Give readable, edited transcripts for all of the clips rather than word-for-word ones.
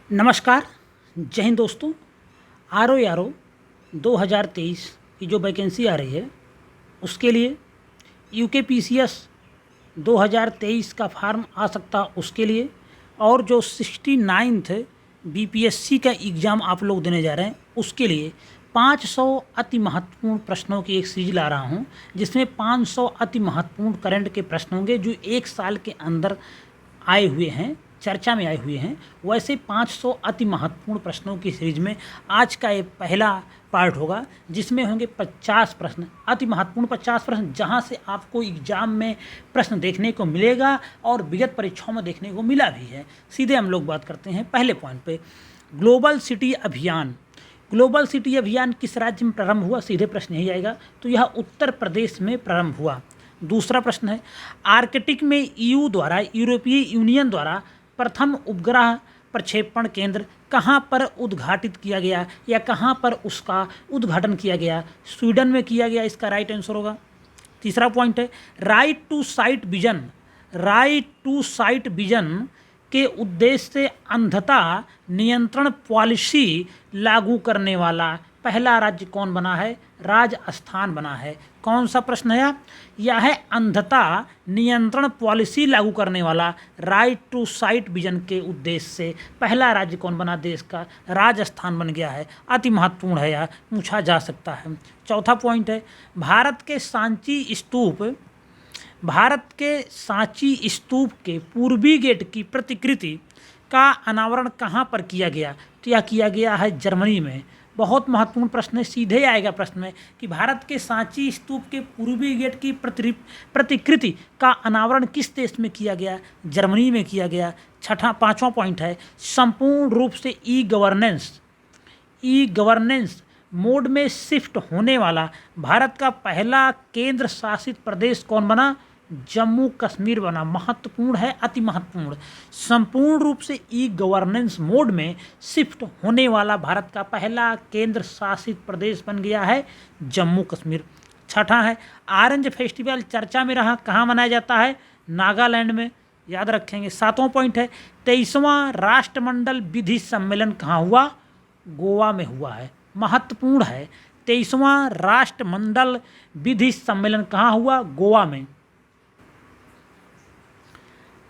नमस्कार। जय हिंद दोस्तों। आर 2023 की जो वैकेंसी आ रही है उसके लिए यूकेपीसीएस 2023 का फॉर्म आ सकता उसके लिए, और जो 69th बीपीएससी का एग्ज़ाम आप लोग देने जा रहे हैं उसके लिए 500 अति महत्वपूर्ण प्रश्नों की एक सीरीज ला रहा हूं, जिसमें 500 अति महत्वपूर्ण करंट के प्रश्न होंगे जो एक साल के अंदर आए हुए हैं, चर्चा में आए हुए हैं। वैसे 500 अति महत्वपूर्ण प्रश्नों की सीरीज में आज का ये पहला पार्ट होगा, जिसमें होंगे 50 प्रश्न, अति महत्वपूर्ण 50 प्रश्न, जहां से आपको एग्जाम में प्रश्न देखने को मिलेगा और विगत परीक्षाओं में देखने को मिला भी है। सीधे हम लोग बात करते हैं पहले पॉइंट पे। ग्लोबल सिटी अभियान। ग्लोबल सिटी अभियान किस राज्य में प्रारंभ हुआ? सीधे प्रश्न यही आएगा, तो यह उत्तर प्रदेश में प्रारंभ हुआ। दूसरा प्रश्न है, आर्कटिक में यूरोपीय यूनियन द्वारा प्रथम उपग्रह प्रक्षेपण केंद्र कहाँ पर उद्घाटित किया गया या कहाँ पर उसका उद्घाटन किया गया? स्वीडन में किया गया, इसका राइट आंसर होगा। तीसरा पॉइंट है, राइट टू साइट विजन के उद्देश्य से अंधता नियंत्रण पॉलिसी लागू करने वाला पहला राज्य कौन बना है? राजस्थान बना है। कौन सा प्रश्न है यह? है अंधता नियंत्रण पॉलिसी लागू करने वाला राइट टू साइट विजन के उद्देश्य से पहला राज्य कौन बना देश का? राजस्थान बन गया है। अति महत्वपूर्ण है, यह पूछा जा सकता है। चौथा पॉइंट है, भारत के सांची स्तूप के पूर्वी गेट की प्रतिकृति का अनावरण कहाँ पर किया गया? तो यह किया गया है जर्मनी में। बहुत महत्वपूर्ण प्रश्न है, सीधे आएगा प्रश्न में कि भारत के सांची स्तूप के पूर्वी गेट की प्रतिकृति का अनावरण किस देश में किया गया? जर्मनी में किया गया। पांचवा पॉइंट है, संपूर्ण रूप से ई गवर्नेंस मोड में शिफ्ट होने वाला भारत का पहला केंद्र शासित प्रदेश कौन बना? जम्मू कश्मीर बना। महत्वपूर्ण है, अति महत्वपूर्ण। संपूर्ण रूप से ई गवर्नेंस मोड में शिफ्ट होने वाला भारत का पहला केंद्र शासित प्रदेश बन गया है जम्मू कश्मीर। छठा है, ऑरेंज फेस्टिवल चर्चा में रहा, कहाँ मनाया जाता है? नागालैंड में, याद रखेंगे। सातवां पॉइंट है, 23वां राष्ट्रमंडल विधि सम्मेलन कहाँ हुआ? गोवा में हुआ है। महत्वपूर्ण है, 23वां राष्ट्रमंडल विधि सम्मेलन कहाँ हुआ? गोवा में।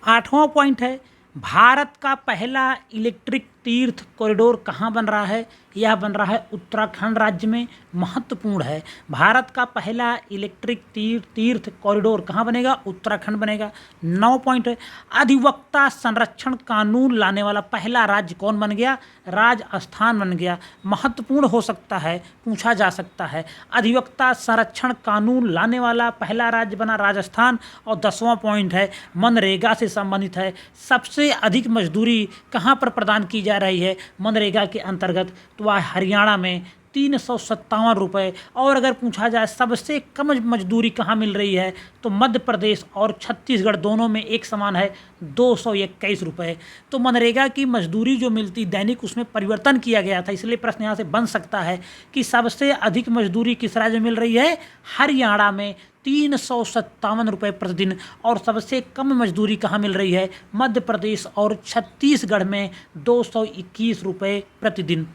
आठवां पॉइंट है, भारत का पहला इलेक्ट्रिक तीर्थ कॉरिडोर कहाँ बन रहा है? यह बन रहा है उत्तराखंड राज्य में। महत्वपूर्ण है, भारत का पहला इलेक्ट्रिक तीर्थ कॉरिडोर कहाँ बनेगा? उत्तराखंड बनेगा। 9 पॉइंट है, अधिवक्ता संरक्षण कानून लाने वाला पहला राज्य कौन बन गया? राजस्थान बन गया। महत्वपूर्ण हो सकता है, पूछा जा सकता है। अधिवक्ता संरक्षण कानून लाने वाला पहला राज्य बना राजस्थान। और 10वां पॉइंट है, मनरेगा से संबंधित है, सबसे अधिक मजदूरी कहाँ पर प्रदान की जा रही है मनरेगा के अंतर्गत? तो वह हरियाणा में 357 रुपये। और अगर पूछा जाए सबसे कम मजदूरी कहाँ मिल रही है, तो मध्य प्रदेश और छत्तीसगढ़ दोनों में एक समान है, 221 रुपये। तो मनरेगा की मजदूरी जो मिलती दैनिक, उसमें परिवर्तन किया गया था, इसलिए प्रश्न यहाँ से बन सकता है कि सबसे अधिक मजदूरी किस राज्य में मिल रही है? हरियाणा में, 357 रुपये प्रतिदिन। और सबसे कम मजदूरी कहाँ मिल रही है? मध्य प्रदेश और छत्तीसगढ़ में, 221 रुपये प्रतिदिन।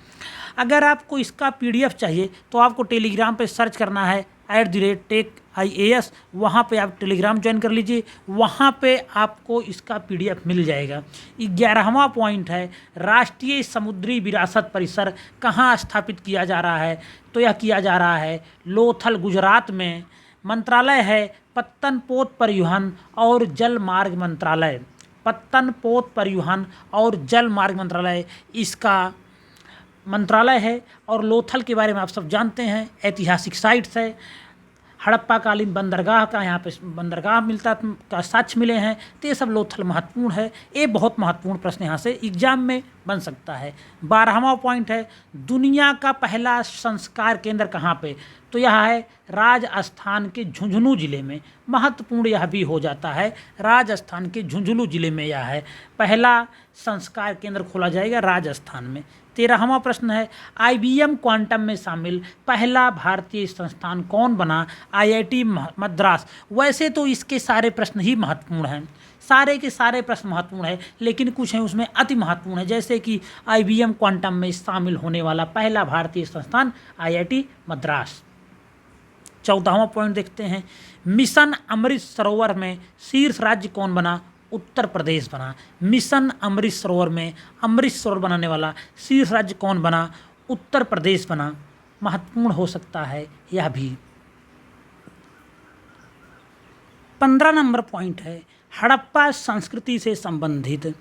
अगर आपको इसका पीडीएफ चाहिए तो आपको टेलीग्राम पे सर्च करना है @TechIAS, वहाँ पे आप टेलीग्राम ज्वाइन कर लीजिए, वहाँ पे आपको इसका पीडीएफ मिल जाएगा। 11वां पॉइंट है, राष्ट्रीय समुद्री विरासत परिसर कहाँ स्थापित किया जा रहा है? तो यह किया जा रहा है लोथल, गुजरात में। मंत्रालय है पत्तनपोत परिवहन और जल मार्ग मंत्रालय। पत्तनपोत परिवहन और जल मार्ग मंत्रालय इसका मंत्रालय है। और लोथल के बारे में आप सब जानते हैं, ऐतिहासिक साइट्स है, हड़प्पा कालीन बंदरगाह का यहाँ पे बंदरगाह मिलता का साक्ष्य मिले हैं, तो ये सब लोथल महत्वपूर्ण है। ये बहुत महत्वपूर्ण प्रश्न यहाँ से एग्जाम में बन सकता है। 12वां पॉइंट है, दुनिया का पहला संस्कार केंद्र कहाँ पे? तो यह है राजस्थान के झुंझुनू जिले में। महत्वपूर्ण यह भी हो जाता है, राजस्थान के झुंझुनू जिले में यह है पहला संस्कार केंद्र खोला जाएगा राजस्थान में। 13वां प्रश्न है, IBM क्वांटम में शामिल पहला भारतीय संस्थान कौन बना? IIT मद्रास। वैसे तो इसके सारे प्रश्न ही महत्वपूर्ण हैं, सारे के सारे प्रश्न महत्वपूर्ण है, लेकिन कुछ हैं उसमें अति महत्वपूर्ण है, जैसे कि IBM क्वांटम में शामिल होने वाला पहला भारतीय संस्थान IIT मद्रास। 14वां पॉइंट देखते हैं, मिशन अमृत सरोवर में शीर्ष राज्य कौन बना? उत्तर प्रदेश बना। मिशन अमृत सरोवर में अमृत सरोवर बनाने वाला शीर्ष राज्य कौन बना? उत्तर प्रदेश बना। महत्वपूर्ण हो सकता है यह भी। 15 नंबर पॉइंट है, हड़प्पा संस्कृति से संबंधित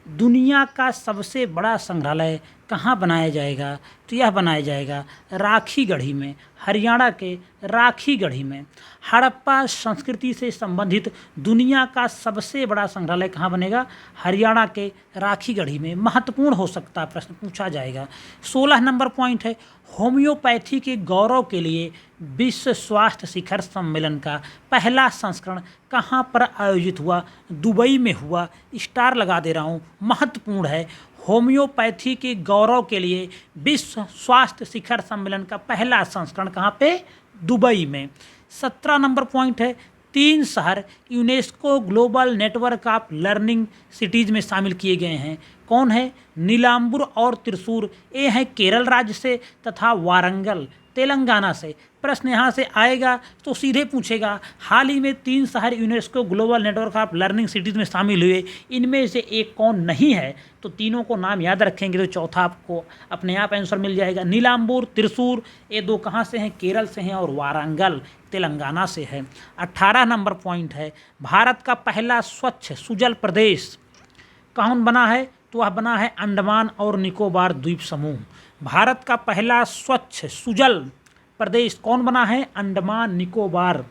दुनिया का सबसे बड़ा संग्रहालय कहाँ बनाया जाएगा? तो यह बनाया जाएगा राखीगढ़ी में, हरियाणा के राखीगढ़ी में। हड़प्पा संस्कृति से संबंधित दुनिया का सबसे बड़ा संग्रहालय कहाँ बनेगा? हरियाणा के राखीगढ़ी में। महत्वपूर्ण हो सकता है, प्रश्न पूछा जाएगा। 16 नंबर पॉइंट है, होम्योपैथी के गौरव के लिए विश्व स्वास्थ्य शिखर सम्मेलन का पहला संस्करण कहाँ पर आयोजित हुआ? दुबई में हुआ। स्टार लगा दे रहा हूँ, महत्वपूर्ण है। होम्योपैथी के गौरव के लिए विश्व स्वास्थ्य शिखर सम्मेलन का पहला संस्करण कहाँ पे? दुबई में। 17 नंबर पॉइंट है, 3 शहर UNESCO global network of learning cities में शामिल किए गए हैं। कौन है? नीलाम्बुर और त्रिशूर, ये हैं केरल राज्य से, तथा वारंगल तेलंगाना से। प्रश्न यहाँ से आएगा तो सीधे पूछेगा, हाल ही में 3 शहर UNESCO global network of learning cities में शामिल हुए, इनमें से एक कौन नहीं है? तो तीनों को नाम याद रखेंगे तो चौथा आपको अपने आप आंसर मिल जाएगा। नीलाम्बुर, त्रिशूर, ये 2 कहाँ से हैं? केरल से हैं, और वारंगल तेलंगाना से है। 18 नंबर पॉइंट है, भारत का पहला स्वच्छ सुजल प्रदेश कौन बना है? तो वह बना है अंडमान और निकोबार द्वीप समूह। भारत का पहला स्वच्छ सुजल प्रदेश कौन बना है? अंडमान निकोबार।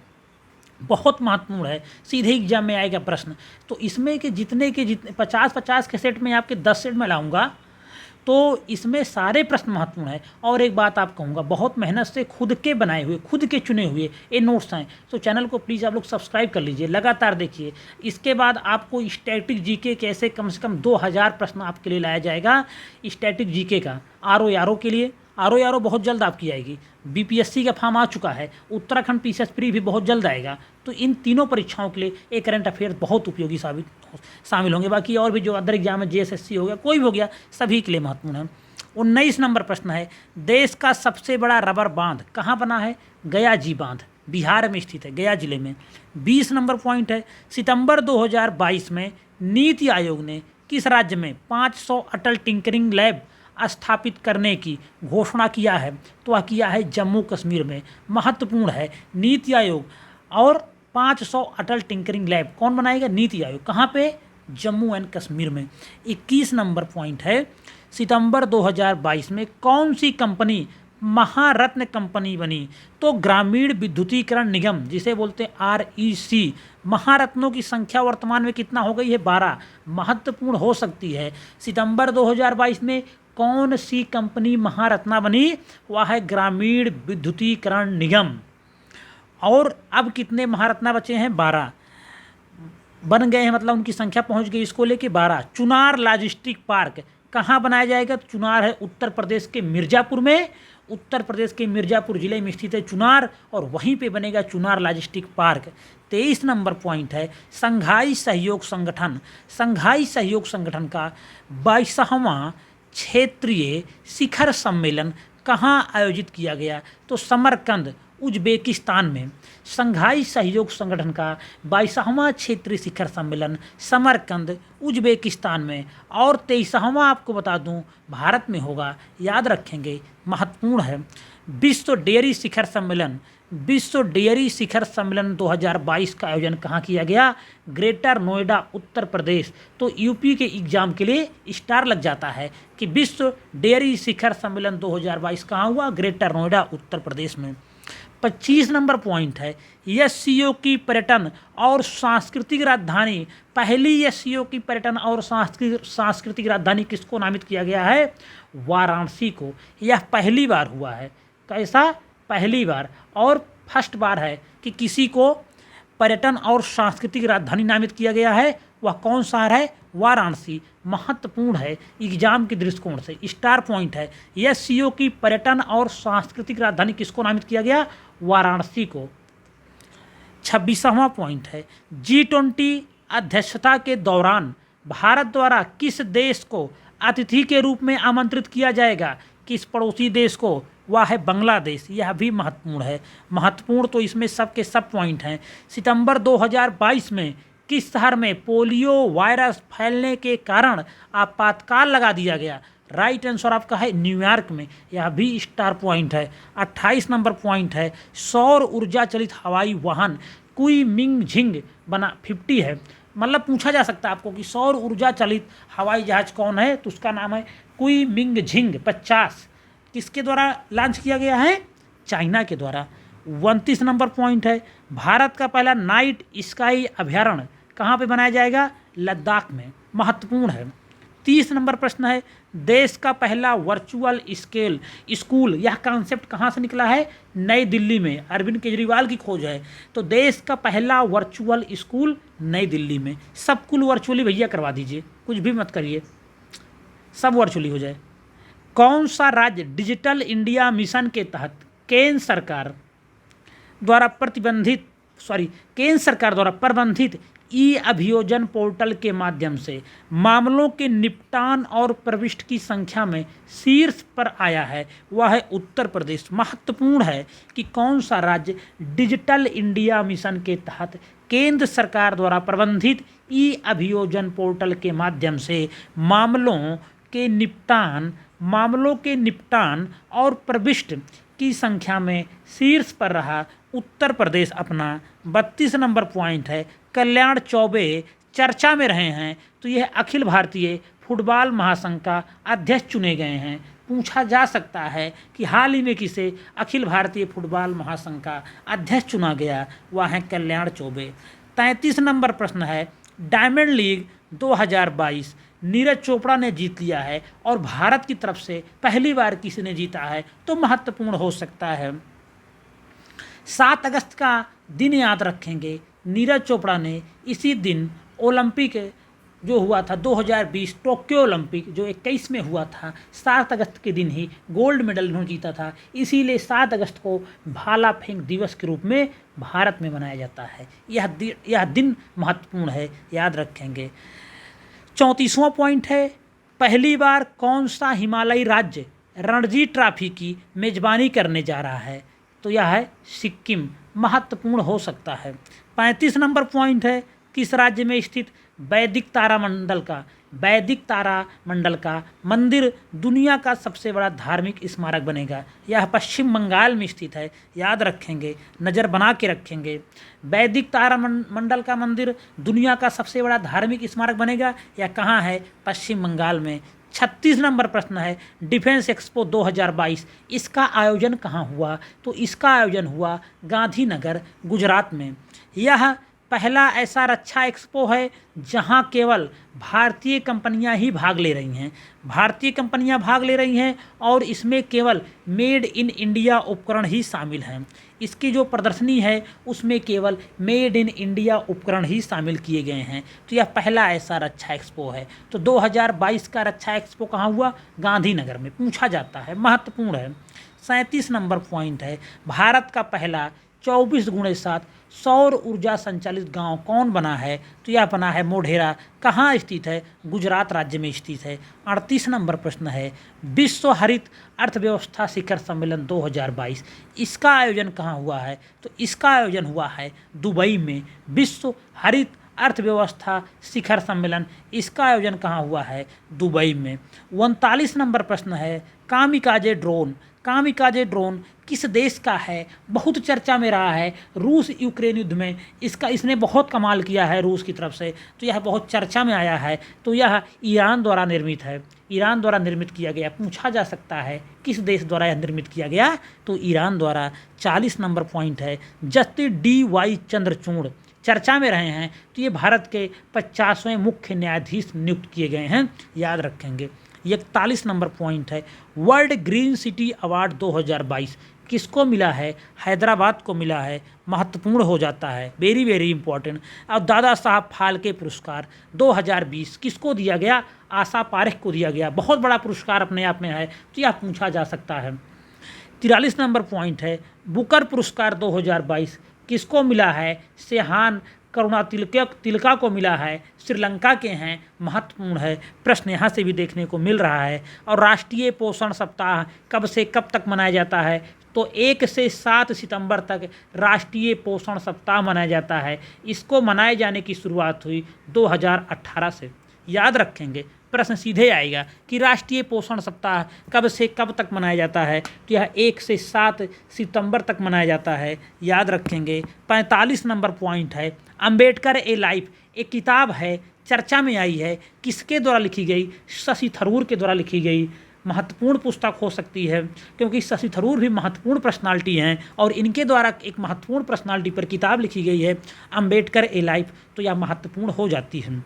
बहुत महत्वपूर्ण है, सीधे एग्जाम में आएगा प्रश्न। तो इसमें के जितने 50-50 के सेट में आपके 10 सेट में लाऊंगा, तो इसमें सारे प्रश्न महत्वपूर्ण है। और एक बात आप कहूँगा, बहुत मेहनत से खुद के बनाए हुए, खुद के चुने हुए ये नोट्स हैं, तो चैनल को प्लीज़ आप लोग सब्सक्राइब कर लीजिए, लगातार देखिए। इसके बाद आपको स्टैटिक जीके कैसे कम से कम 2000 प्रश्न आपके लिए लाया जाएगा। स्टैटिक जीके का RO के लिए, RO बहुत जल्द आपकी आएगी। BPSC का फॉर्म आ चुका है, उत्तराखंड PCS प्री भी बहुत जल्द आएगा। तो इन तीनों परीक्षाओं के लिए एक करंट अफेयर बहुत उपयोगी शामिल होंगे। बाकी और भी जो अदर एग्जाम है, JSSC हो गया, कोई भी हो गया, सभी के लिए महत्वपूर्ण है। 19 नंबर प्रश्न है, देश का सबसे बड़ा रबर बांध कहाँ बना है? गया जी बांध, बिहार में स्थित है, गया जिले में। 20 नंबर पॉइंट है, सितंबर 2022 में नीति आयोग ने किस राज्य में 500 अटल टिंकरिंग लैब स्थापित करने की घोषणा किया है? तो वह किया है जम्मू कश्मीर में। महत्वपूर्ण है, नीति आयोग और 500 अटल टिंकरिंग लैब कौन बनाएगा? नीति आयोग। कहाँ पे? जम्मू एंड कश्मीर में। 21 नंबर पॉइंट है, सितंबर 2022 में कौन सी कंपनी महारत्न कंपनी बनी? तो ग्रामीण विद्युतीकरण निगम, जिसे बोलते हैं REC। महारत्नों की संख्या वर्तमान में कितना हो गई है? 12। महत्वपूर्ण हो सकती है, सितंबर 2022 में कौन सी कंपनी महारत्ना बनी? वह है ग्रामीण विद्युतीकरण निगम। और अब कितने महारत्ना बचे हैं? 12 बन गए हैं, मतलब उनकी संख्या पहुंच गई, इसको लेके 12। चुनार लॉजिस्टिक पार्क कहाँ बनाया जाएगा? तो चुनार है उत्तर प्रदेश के मिर्ज़ापुर में। उत्तर प्रदेश के मिर्ज़ापुर जिले में स्थित है चुनार, और वहीं पे बनेगा Chunar logistic park. 23 number point है, शंघाई सहयोग संगठन का 22वां क्षेत्रीय शिखर सम्मेलन कहाँ आयोजित किया गया? तो समरकंद, उज्बेकिस्तान में। शंघाई सहयोग संगठन का 22वां क्षेत्रीय शिखर सम्मेलन समरकंद, उज्बेकिस्तान में। और 23वां आपको बता दूं भारत में होगा, याद रखेंगे, महत्वपूर्ण है। विश्व डेयरी शिखर सम्मेलन 2022 का आयोजन कहाँ किया गया? ग्रेटर नोएडा, उत्तर प्रदेश। तो यूपी के एग्जाम के लिए स्टार लग जाता है कि विश्व डेयरी शिखर सम्मेलन 2022 कहाँ हुआ? ग्रेटर नोएडा, उत्तर प्रदेश में। 25 नंबर पॉइंट है, SCO की पर्यटन और सांस्कृतिक राजधानी, पहली SCO की पर्यटन और सांस्कृतिक राजधानी किसको नामित किया गया है? वाराणसी को। यह पहली बार हुआ है। कैसा? पहली बार। और फर्स्ट बार है कि किसी को पर्यटन और सांस्कृतिक राजधानी नामित किया गया है। वह कौन शहर है? वाराणसी। महत्वपूर्ण है एग्जाम के दृष्टिकोण से, स्टार पॉइंट है। SCO की पर्यटन और सांस्कृतिक राजधानी किसको नामित किया गया? वाराणसी को। 26वां पॉइंट है, G20 अध्यक्षता के दौरान भारत द्वारा किस देश को अतिथि के रूप में आमंत्रित किया जाएगा? किस पड़ोसी देश को? वह है बांग्लादेश। यह भी महत्वपूर्ण है। महत्वपूर्ण तो इसमें सब के सब पॉइंट हैं। सितंबर 2022 में किस शहर में पोलियो वायरस फैलने के कारण आपातकाल लगा दिया गया? राइट आंसर आपका है न्यूयॉर्क में। यह भी स्टार पॉइंट है। 28 नंबर पॉइंट है, सौर ऊर्जा चलित हवाई वाहन कुई मिंग झिंग बना 50 है। मतलब पूछा जा सकता है आपको कि सौर ऊर्जा चलित हवाई जहाज कौन है, तो उसका नाम है कुई मिंग झिंग 50। किसके द्वारा लॉन्च किया गया है? चाइना के द्वारा। 29 नंबर पॉइंट है, भारत का पहला नाइट स्काई अभयारण्य कहाँ पे बनाया जाएगा? लद्दाख में। महत्वपूर्ण है। 30 नंबर प्रश्न है, देश का पहला वर्चुअल स्केल स्कूल, यह कॉन्सेप्ट कहाँ से निकला है? नई दिल्ली में। अरविंद केजरीवाल की खोज है। तो देश का पहला वर्चुअल स्कूल नई दिल्ली में। सब कुल वर्चुअली भैया करवा दीजिए, कुछ भी मत करिए, सब वर्चुअली हो जाए। कौन सा राज्य डिजिटल इंडिया मिशन के तहत केंद्र सरकार द्वारा प्रबंधित ई अभियोजन पोर्टल के माध्यम से मामलों के निपटान और प्रविष्ट की संख्या में शीर्ष पर आया है? वह है उत्तर प्रदेश। महत्वपूर्ण है कि कौन सा राज्य डिजिटल इंडिया मिशन के तहत केंद्र सरकार द्वारा प्रबंधित ई अभियोजन पोर्टल के माध्यम से मामलों के निपटान और प्रविष्ट की संख्या में शीर्ष पर रहा? उत्तर प्रदेश अपना। 32 नंबर पॉइंट है, कल्याण चौबे चर्चा में रहे हैं, तो यह अखिल भारतीय फुटबॉल महासंघ का अध्यक्ष चुने गए हैं। पूछा जा सकता है कि हाल ही में किसे अखिल भारतीय फुटबॉल महासंघ का अध्यक्ष चुना गया? वह है कल्याण चौबे। 33 नंबर प्रश्न है, डायमंड लीग 2022 नीरज चोपड़ा ने जीत लिया है और भारत की तरफ से पहली बार किसी ने जीता है? तो महत्वपूर्ण हो सकता है। 7 अगस्त का दिन याद रखेंगे, नीरज चोपड़ा ने इसी दिन ओलंपिक जो हुआ था 2020 टोक्यो ओलंपिक जो 21 में हुआ था, 7 अगस्त के दिन ही गोल्ड मेडल उन्होंने जीता था। इसीलिए 7 अगस्त को भाला फेंक दिवस के रूप में भारत में मनाया जाता है। यह दिन महत्वपूर्ण है, याद रखेंगे। 34वां पॉइंट है, पहली बार कौन सा हिमालयी राज्य रणजी ट्रॉफी की मेजबानी करने जा रहा है? तो यह है सिक्किम। महत्वपूर्ण हो सकता है। 35 नंबर पॉइंट है, किस राज्य में स्थित वैदिक तारा मंडल का मंदिर दुनिया का सबसे बड़ा धार्मिक स्मारक बनेगा? यह पश्चिम बंगाल में स्थित है, याद रखेंगे, नज़र बना के रखेंगे। वैदिक तारा मंडल का मंदिर दुनिया का सबसे बड़ा धार्मिक स्मारक बनेगा, यह कहाँ है? पश्चिम बंगाल में। 36 नंबर प्रश्न है, डिफेंस एक्सपो 2022 इसका आयोजन कहाँ हुआ? तो इसका आयोजन हुआ गांधीनगर, गुजरात में। यह पहला ऐसा रक्षा एक्सपो है जहां केवल भारतीय कंपनियां ही भाग ले रही हैं। और इसमें केवल मेड इन इंडिया उपकरण ही शामिल हैं। इसकी जो प्रदर्शनी है उसमें केवल मेड इन इंडिया उपकरण ही शामिल किए गए हैं। तो यह पहला ऐसा रक्षा एक्सपो है। तो 2022 का रक्षा एक्सपो कहाँ हुआ? गांधीनगर में। पूछा जाता है, महत्वपूर्ण है। 37 नंबर पॉइंट है, भारत का पहला 24x7 सौर ऊर्जा संचालित गांव कौन बना है? तो यह बना है मोढेरा। कहाँ स्थित है? गुजरात राज्य में स्थित है। 38 नंबर प्रश्न है, विश्व हरित अर्थव्यवस्था शिखर सम्मेलन 2022 इसका आयोजन कहाँ हुआ है? तो इसका आयोजन हुआ है दुबई में। विश्व हरित अर्थव्यवस्था शिखर सम्मेलन इसका आयोजन कहाँ हुआ है? दुबई में। 39 नंबर प्रश्न है, कामिकाजे ड्रोन किस देश का है? बहुत चर्चा में रहा है रूस यूक्रेन युद्ध में, इसने बहुत कमाल किया है रूस की तरफ से, तो यह बहुत चर्चा में आया है। तो यह ईरान द्वारा निर्मित है, ईरान द्वारा निर्मित किया गया। पूछा जा सकता है किस देश द्वारा यह निर्मित किया गया? तो ईरान द्वारा। 40 नंबर पॉइंट है, जस्टिस DY चंद्रचूड़ चर्चा में रहे हैं, तो ये भारत के 50वें मुख्य न्यायाधीश नियुक्त किए गए हैं, याद रखेंगे। 41 नंबर पॉइंट है, वर्ल्ड ग्रीन सिटी अवार्ड 2022 किसको मिला है? हैदराबाद को मिला है। महत्वपूर्ण हो जाता है, वेरी वेरी इंपॉर्टेंट। अब दादा साहब फाल्के पुरस्कार 2020 किसको दिया गया? आशा पारेख को दिया गया। बहुत बड़ा पुरस्कार अपने आप में है, तो यह पूछा जा सकता है। 43 नंबर पॉइंट है, बुकर पुरस्कार 2022 किसको मिला है? सेहान करुणा तिलका को मिला है, श्रीलंका के हैं, महत्वपूर्ण है। प्रश्न यहाँ से भी देखने को मिल रहा है। और राष्ट्रीय पोषण सप्ताह कब से कब तक मनाया जाता है? तो 1 से 7 सितंबर तक राष्ट्रीय पोषण सप्ताह मनाया जाता है। इसको मनाए जाने की शुरुआत हुई 2018 से। याद रखेंगे, प्रश्न सीधे आएगा कि राष्ट्रीय पोषण सप्ताह कब से कब तक मनाया जाता है? तो यह 1 से 7 सितंबर तक मनाया जाता है। याद रखेंगे। 45 नंबर पॉइंट है, अंबेडकर ए लाइफ एक किताब है, चर्चा में आई है, किसके द्वारा लिखी गई? शशि थरूर के द्वारा लिखी गई। महत्वपूर्ण पुस्तक हो सकती है क्योंकि शशि थरूर भी महत्वपूर्ण पर्सनालिटी हैं और इनके द्वारा एक महत्वपूर्ण पर्सनालिटी पर किताब लिखी गई है, अंबेडकर ए लाइफ, तो यह महत्वपूर्ण हो जाती है।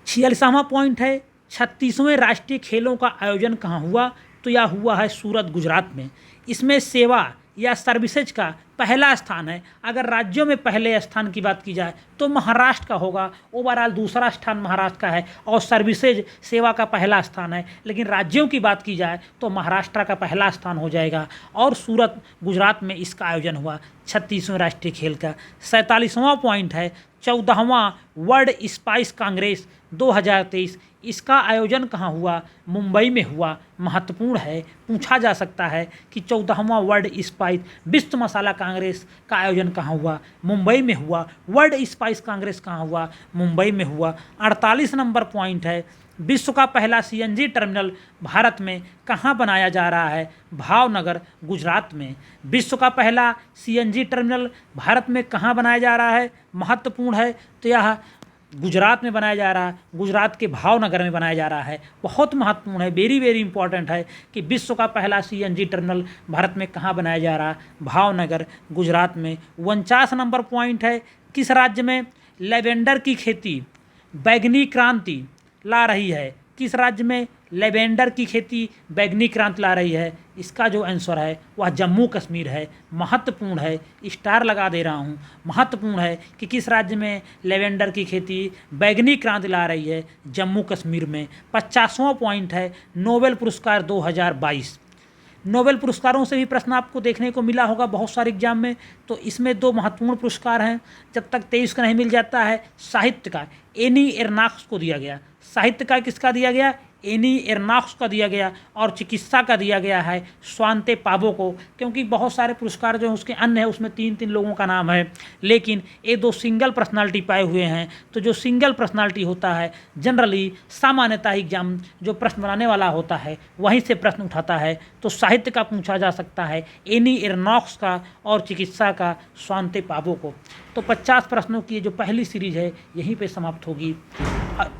46वां पॉइंट है, 36वें राष्ट्रीय खेलों का आयोजन कहाँ हुआ? तो यह हुआ है सूरत, गुजरात में। इसमें सेवा या सर्विसेज का पहला स्थान है। अगर राज्यों में पहले स्थान की बात की जाए तो महाराष्ट्र का होगा, ओवरऑल दूसरा स्थान महाराष्ट्र का है और सर्विसेज सेवा का पहला स्थान है। लेकिन राज्यों की बात की जाए तो महाराष्ट्र का पहला स्थान हो जाएगा और सूरत, गुजरात में इसका आयोजन हुआ 36वें राष्ट्रीय खेल का। 47वां पॉइंट है, 14वां वर्ल्ड स्पाइस कांग्रेस 2023, इसका आयोजन कहाँ हुआ? मुंबई में हुआ। महत्वपूर्ण है, पूछा जा सकता है कि 14वां वर्ल्ड स्पाइस विश्व मसाला कांग्रेस का आयोजन कहाँ हुआ? मुंबई में हुआ। वर्ल्ड स्पाइस कांग्रेस कहाँ हुआ? मुंबई में हुआ। 48 नंबर पॉइंट है, विश्व का पहला सीएनजी टर्मिनल भारत में कहाँ बनाया जा रहा है? भावनगर, गुजरात में। विश्व का पहला सीएनजी टर्मिनल भारत में कहाँ बनाया जा रहा है? महत्वपूर्ण है, तो यह गुजरात में बनाया जा रहा है, गुजरात के भावनगर में बनाया जा रहा है। बहुत महत्वपूर्ण है, वेरी वेरी इंपॉर्टेंट है कि विश्व का पहला सीएनजी टर्मिनल भारत में कहाँ बनाया जा रहा है? भावनगर, गुजरात में। 49 नंबर पॉइंट है, किस राज्य में लेवेंडर की खेती बैंगनी क्रांति ला रही है? किस राज्य में लेवेंडर की खेती बैंगनी क्रांति ला रही है? इसका जो आंसर है वह जम्मू कश्मीर है। महत्वपूर्ण है, स्टार लगा दे रहा हूँ। महत्वपूर्ण है कि किस राज्य में लेवेंडर की खेती बैंगनी क्रांति ला रही है? जम्मू कश्मीर में। 50वां पॉइंट है, नोबेल पुरस्कार 2022। नोबेल पुरस्कारों से भी प्रश्न आपको देखने को मिला होगा बहुत सारे एग्जाम में। तो इसमें 2 महत्वपूर्ण पुरस्कार हैं, जब तक 23 का नहीं मिल जाता है। साहित्य का एनी एर्नाक्स को दिया गया, साहित्य का किसका दिया गया? एनी एर्नाक्स का दिया गया। और चिकित्सा का दिया गया है स्वांते पाबो को, क्योंकि बहुत सारे पुरस्कार जो हैं उसके अन्य है, उसमें 3-3 लोगों का नाम है, लेकिन ये 2 सिंगल पर्सनालिटी पाए हुए हैं। तो जो सिंगल पर्सनालिटी होता है जनरली सामान्यतः एग्जाम जो प्रश्न बनाने वाला होता है वहीं से प्रश्न उठाता है। तो साहित्य का पूछा जा सकता है एनी एर्नाक्स का और चिकित्सा का स्वांते पाबो को। तो 50 प्रश्नों की जो पहली सीरीज है यहीं पे समाप्त होगी।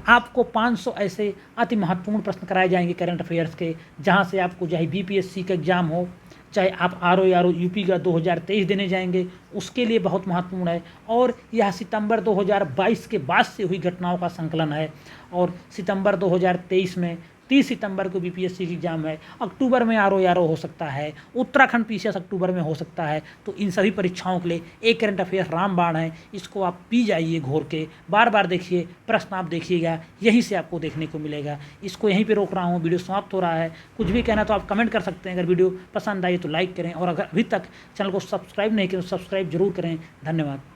आपको 500 ऐसे अति महत्वपूर्ण प्रश्न कराए जाएंगे करंट अफेयर्स के, जहां से आपको चाहे बीपीएससी का एग्जाम हो, चाहे आप आरओ यूपी का 2023 देने जाएंगे, उसके लिए बहुत महत्वपूर्ण है। और यह सितंबर 2022 के बाद से हुई घटनाओं का संकलन है। और सितंबर 2023 में 30 सितंबर को बीपीएससी की एग्जाम है, अक्टूबर में आरओ हो सकता है, उत्तराखंड पीसीएस अक्टूबर में हो सकता है। तो इन सभी परीक्षाओं के लिए एक करंट अफेयर रामबाण है, इसको आप पी जाइए घोर के, बार बार देखिए, प्रश्न आप देखिएगा, यहीं से आपको देखने को मिलेगा। इसको यहीं पे रोक रहा हूँ, वीडियो समाप्त हो रहा है। कुछ भी कहना तो आप कमेंट कर सकते हैं। अगर वीडियो पसंद आई तो लाइक करें और अगर अभी तक चैनल को सब्सक्राइब नहीं किया तो सब्सक्राइब जरूर करें। धन्यवाद।